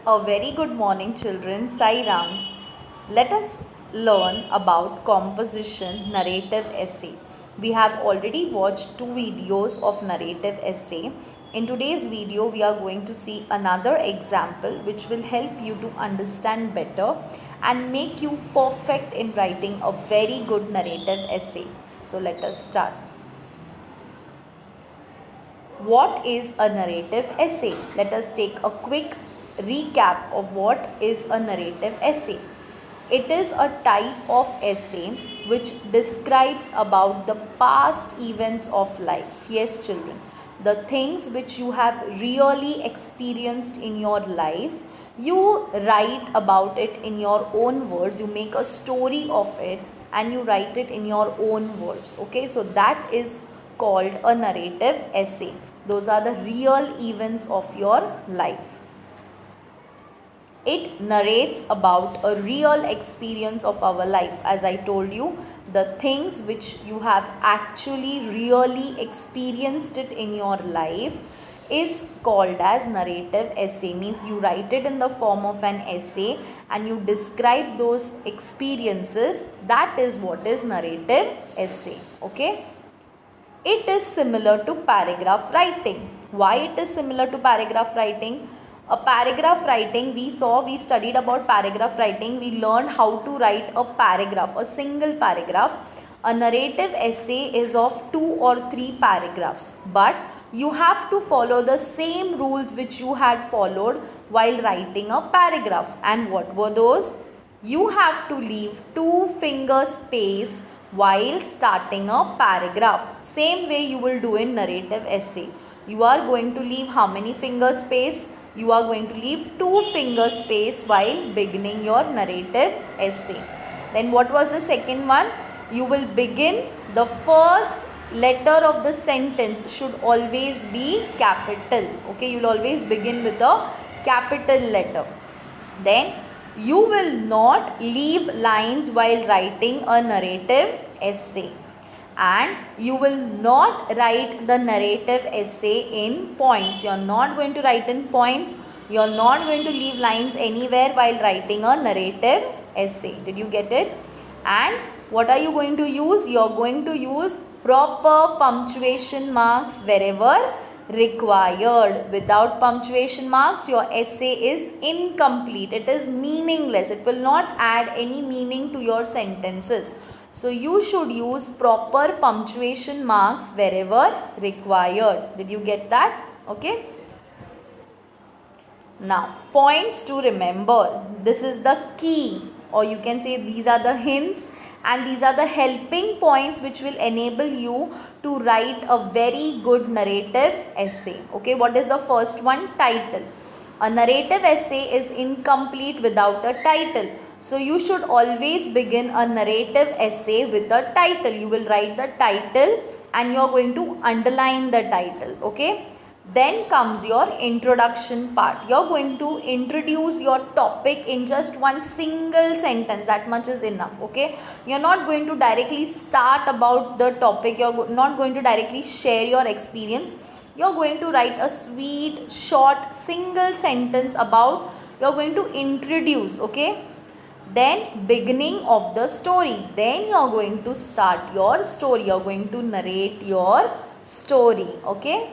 A very good morning, children. Sai Ram. Let us learn about composition narrative essay. We have already watched two videos of narrative essay. In today's video, we are going to see another example which will help you to understand better and make you perfect in writing a very good narrative essay. So let us start. What is a narrative essay? Let us take a quick recap of what is a narrative essay. It is a type of essay which describes about the past events of life. Yes, children, the things which you have really experienced in your life, you write about it in your own words. You make a story of it and you write it in your own words. Okay, so that is called a narrative essay. Those are the real events of your life. It narrates about a real experience of our life. As I told you, the things which you have actually really experienced it in your life is called as narrative essay. Means you write it in the form of an essay and you describe those experiences. That is what is narrative essay. Okay. It is similar to paragraph writing. Why it is similar to paragraph writing? A paragraph writing, we studied about paragraph writing. We learned how to write a paragraph, a single paragraph. A narrative essay is of 2 or 3 paragraphs. But you have to follow the same rules which you had followed while writing a paragraph. And what were those? You have to leave 2-finger space while starting a paragraph. Same way you will do in narrative essay. You are going to leave how many finger space? You are going to leave 2-finger space while beginning your narrative essay. Then what was the second one? You will begin, the first letter of the sentence should always be capital. Okay, you will always begin with a capital letter. Then you will not leave lines while writing a narrative essay, and you will not write the narrative essay in points. You are not going to write in points. You are not going to leave lines anywhere while writing a narrative essay. Did you get it? And what are you going to use? You are going to use proper punctuation marks wherever required. Without punctuation marks, your essay is incomplete. It is meaningless. It will not add any meaning to your sentences. So you should use proper punctuation marks wherever required. Did you get that? Okay. Now, points to remember. This is the key, or you can say these are the hints and these are the helping points which will enable you to write a very good narrative essay. Okay, what is the first one? Title. A narrative essay is incomplete without a title. So you should always begin a narrative essay with a title. You will write the title and you are going to underline the title. Okay. Then comes your introduction part. You are going to introduce your topic in just one single sentence. That much is enough. Okay. You are not going to directly start about the topic. You are not going to directly share your experience. You are going to write a sweet, short, single sentence about, you are going to introduce. Okay. Then beginning of the story. Then you are going to start your story. You are going to narrate your story. Okay.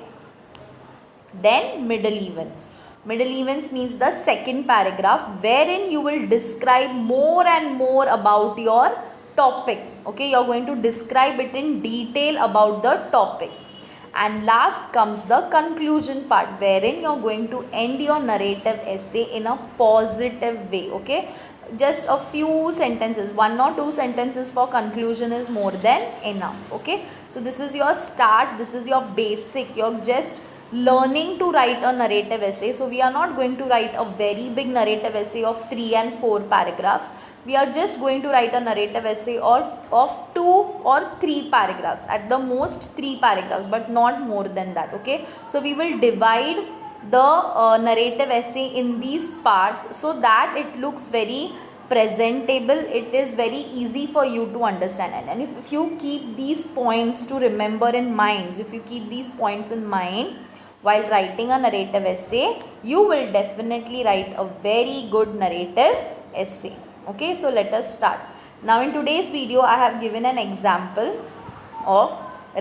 Then middle events. Middle events means the second paragraph wherein you will describe more and more about your topic. Okay, you are going to describe it in detail about the topic. And last comes the conclusion part wherein you are going to end your narrative essay in a positive way. Okay, just a few sentences, 1 or 2 sentences for conclusion is more than enough. Okay, so this is your start, this is your basic. You're just learning to write a narrative essay. So we are not going to write a very big narrative essay of 3 and 4 paragraphs. We are just going to write a narrative essay of 2 or 3 paragraphs, at the most 3 paragraphs, but not more than that. Okay, so we will divide the narrative essay in these parts so that it looks very presentable. It is very easy for you to understand, and if you keep these points to remember in mind, if you keep these points in mind, while writing a narrative essay, you will definitely write a very good narrative essay. Okay, so let us start. Now in today's video, I have given an example of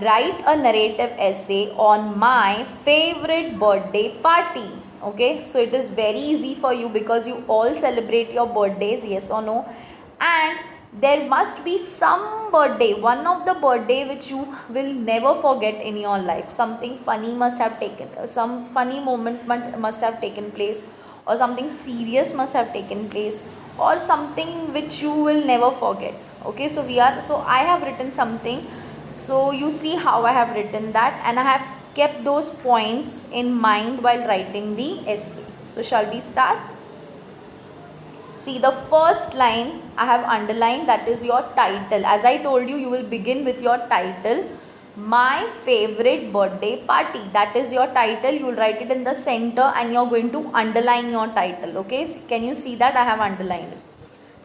write a narrative essay on my favorite birthday party. Okay, so it is very easy for you because you all celebrate your birthdays, yes or no, and there must be some birthday, one of the birthday which you will never forget in your life. Something funny must have taken, some funny moment must have taken place, or something serious must have taken place, or something which you will never forget. Okay, so I have written something. So you see how I have written that, and I have kept those points in mind while writing the essay. So shall we start? See, the first line I have underlined, that is your title. As I told you, you will begin with your title. My favorite birthday party. That is your title. You will write it in the center and you are going to underline your title. Okay, so can you see that I have underlined it?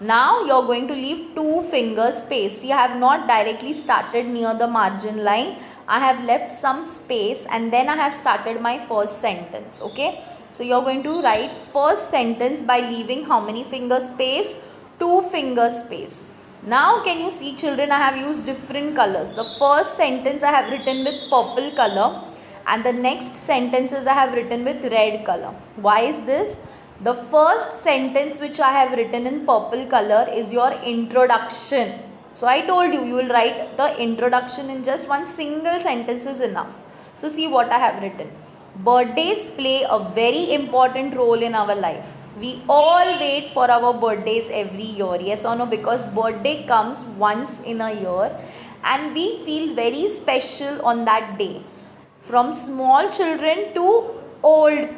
Now you are going to leave 2 finger space. See, I have not directly started near the margin line. I have left some space and then I have started my first sentence. Okay, so you are going to write first sentence by leaving how many finger space? 2 finger space. Now can you see, children, I have used different colors. The first sentence I have written with purple color and the next sentences I have written with red color. Why is this? The first sentence which I have written in purple color is your introduction. So I told you, you will write the introduction in just one single sentence is enough. So see what I have written. Birthdays play a very important role in our life. We all wait for our birthdays every year. Yes or no? Because birthday comes once in a year and we feel very special on that day. From small children to old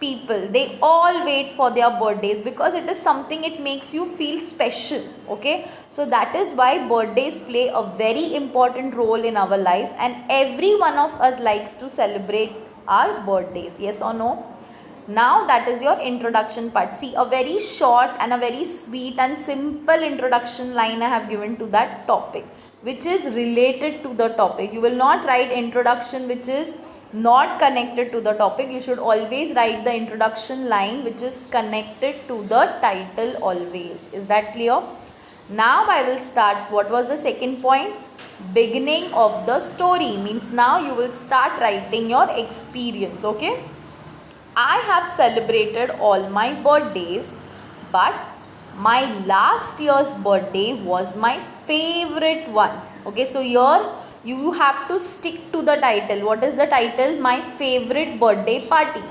people, they all wait for their birthdays because it is something, it makes you feel special. Okay, so that is why birthdays play a very important role in our life and every one of us likes to celebrate our birthdays. Yes or no? Now that is your introduction part. See, a very short and a very sweet and simple introduction line I have given to that topic which is related to the topic. You will not write introduction which is not connected to the topic. You should always write the introduction line which is connected to the title always. Is that clear? Now I will start. What was the second point? Beginning of the story means now you will start writing your experience. Okay, I have celebrated all my birthdays, but my last year's birthday was my favorite one. Okay, so here you have to stick to the title. What is the title? My favorite birthday party.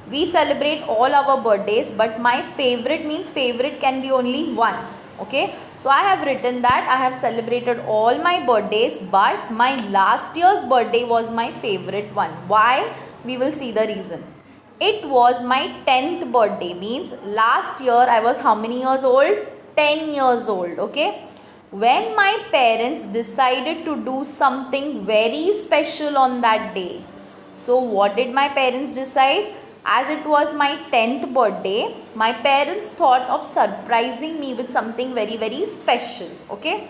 We celebrate all our birthdays, but my favorite means favorite can be only one. Okay, so I have written that I have celebrated all my birthdays, but my last year's birthday was my favorite one. Why? We will see the reason. It was my 10th birthday, means last year I was how many years old? 10 years old. Okay, when my parents decided to do something very special on that day. So what did my parents decide? As it was my 10th birthday, my parents thought of surprising me with something very, very special. Okay,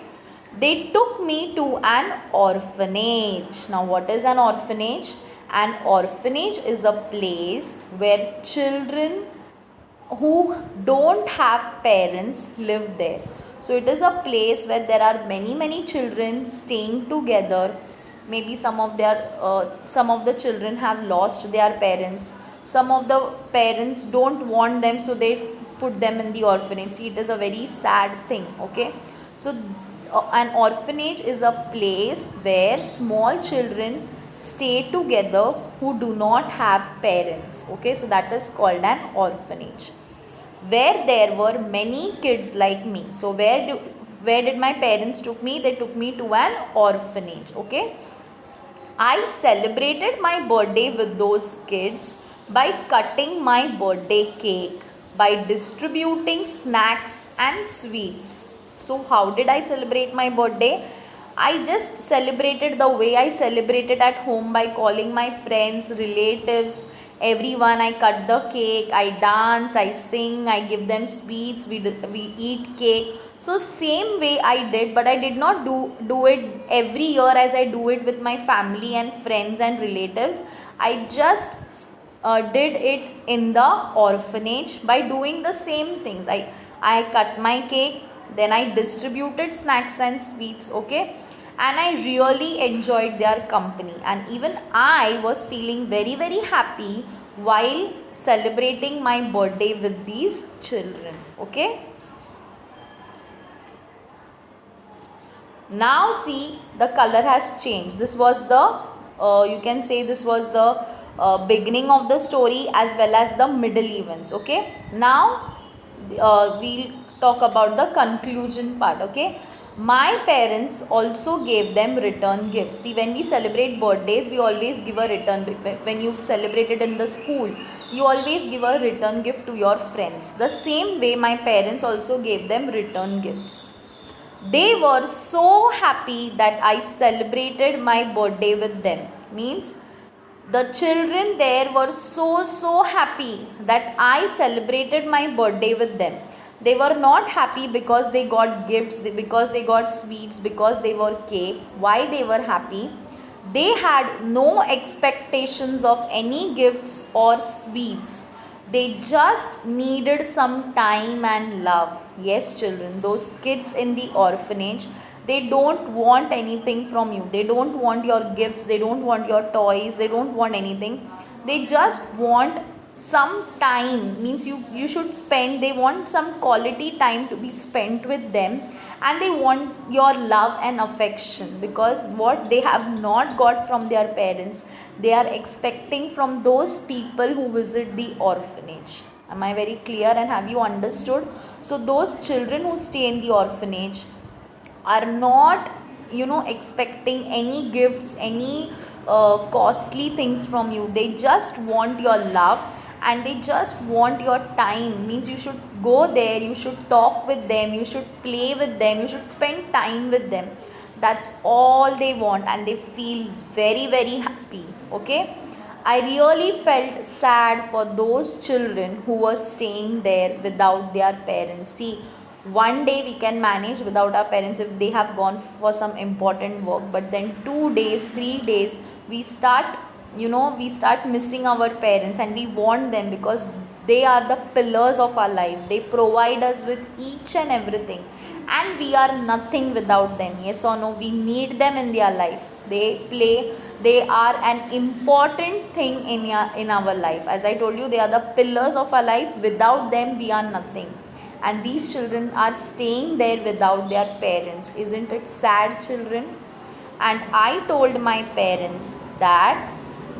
they took me to an orphanage. Now what is an orphanage? An orphanage is a place where children who don't have parents live there. So it is a place where there are many children staying together. Maybe some of the children have lost their parents. Some of the parents don't want them, so they put them in the orphanage. See, it is a very sad thing. Okay, so an orphanage is a place where small children stay together who do not have parents. Okay, so that is called an orphanage, where there were many kids like me. So where did my parents took me? They took me to an orphanage. Okay, I celebrated my birthday with those kids by cutting my birthday cake, by distributing snacks and sweets. So how did I celebrate my birthday? I just celebrated the way I celebrated at home, by calling my friends, relatives, everyone. I cut the cake, I dance, I sing, I give them sweets, we eat cake. So same way I did, but I did not do it every year as I do it with my family and friends and relatives. I just did it in the orphanage by doing the same things. I cut my cake, then I distributed snacks and sweets, okay, and I really enjoyed their company, and even I was feeling very very happy while celebrating my birthday with these children, okay. Now see, the color has changed. This was the you can say this was the beginning of the story as well as the middle events, okay. Now we'll talk about the conclusion part, okay. My parents also gave them return gifts. See, when we celebrate birthdays, we always give a return. When you celebrate it in the school, you always give a return gift to your friends. The same way my parents also gave them return gifts. They were so happy that I celebrated my birthday with them. Means the children there were so happy that I celebrated my birthday with them. They were not happy because they got gifts, because they got sweets, because they were cake. Why they were happy? They had no expectations of any gifts or sweets. They just needed some time and love. Yes, children, those kids in the orphanage, they don't want anything from you. They don't want your gifts, they don't want your toys, they don't want anything. They just want some time, means you should spend, they want some quality time to be spent with them, and they want your love and affection, because what they have not got from their parents, they are expecting from those people who visit the orphanage. Am I very clear, and have you understood? So those children who stay in the orphanage are not, expecting any gifts, any costly things from you. They just want your love, and they just want your time. Means you should go there, you should talk with them, you should play with them, you should spend time with them. That's all they want, and they feel very very happy, okay. I really felt sad for those children who were staying there without their parents. See, one day we can manage without our parents if they have gone for some important work, but then 2 days, 3 days, we start, we start missing our parents, and we want them because they are the pillars of our life. They provide us with each and everything, and we are nothing without them. Yes or no? We need them in their life. They are an important thing in our life. As I told you, they are the pillars of our life. Without them, we are nothing. And these children are staying there without their parents. Isn't it sad, children? And I told my parents that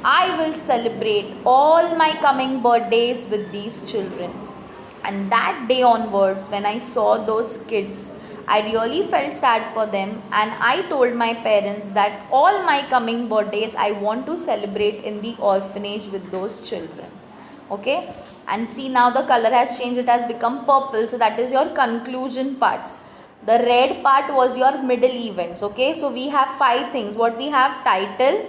I will celebrate all my coming birthdays with these children. And that day onwards, when I saw those kids, I really felt sad for them, and I told my parents that all my coming birthdays I want to celebrate in the orphanage with those children. Okay, and see, now the color has changed, it has become purple. So that is your conclusion parts. The red part was your middle events. Okay, so we have 5 things. What we have: title,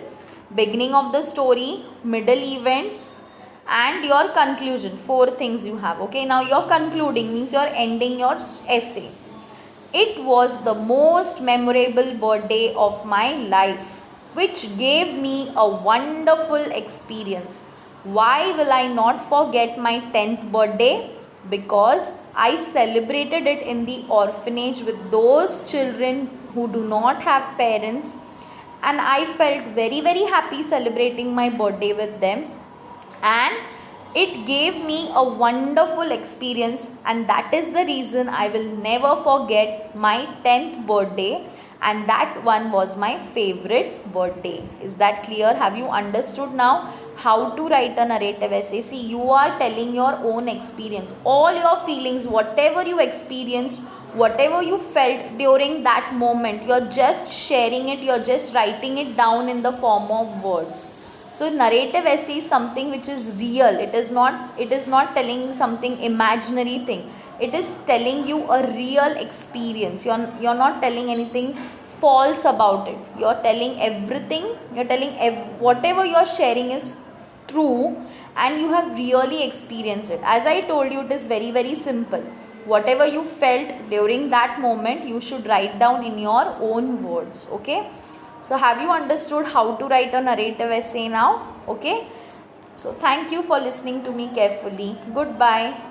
beginning of the story, middle events, and your conclusion. 4 things you have. Okay, now you're concluding, means you're ending your essay. It was the most memorable birthday of my life, which gave me a wonderful experience. Why will I not forget my 10th birthday? Because I celebrated it in the orphanage with those children who do not have parents, and I felt very very happy celebrating my birthday with them, and it gave me a wonderful experience, and that is the reason I will never forget my 10th birthday, and that one was my favorite birthday. Is that clear? Have you understood now how to write a narrative essay? See, you are telling your own experience, all your feelings, whatever you experienced, whatever you felt during that moment, you're just sharing it, you're just writing it down in the form of words. So narrative essay is something which is real. It is not telling something imaginary thing. It is telling you a real experience. You're not telling anything false about it. You're telling everything. Whatever you're sharing is true, and you have really experienced it. As I told you, it is very very simple. Whatever you felt during that moment, you should write down in your own words. Okay. So have you understood how to write a narrative essay now? Okay. So thank you for listening to me carefully. Goodbye.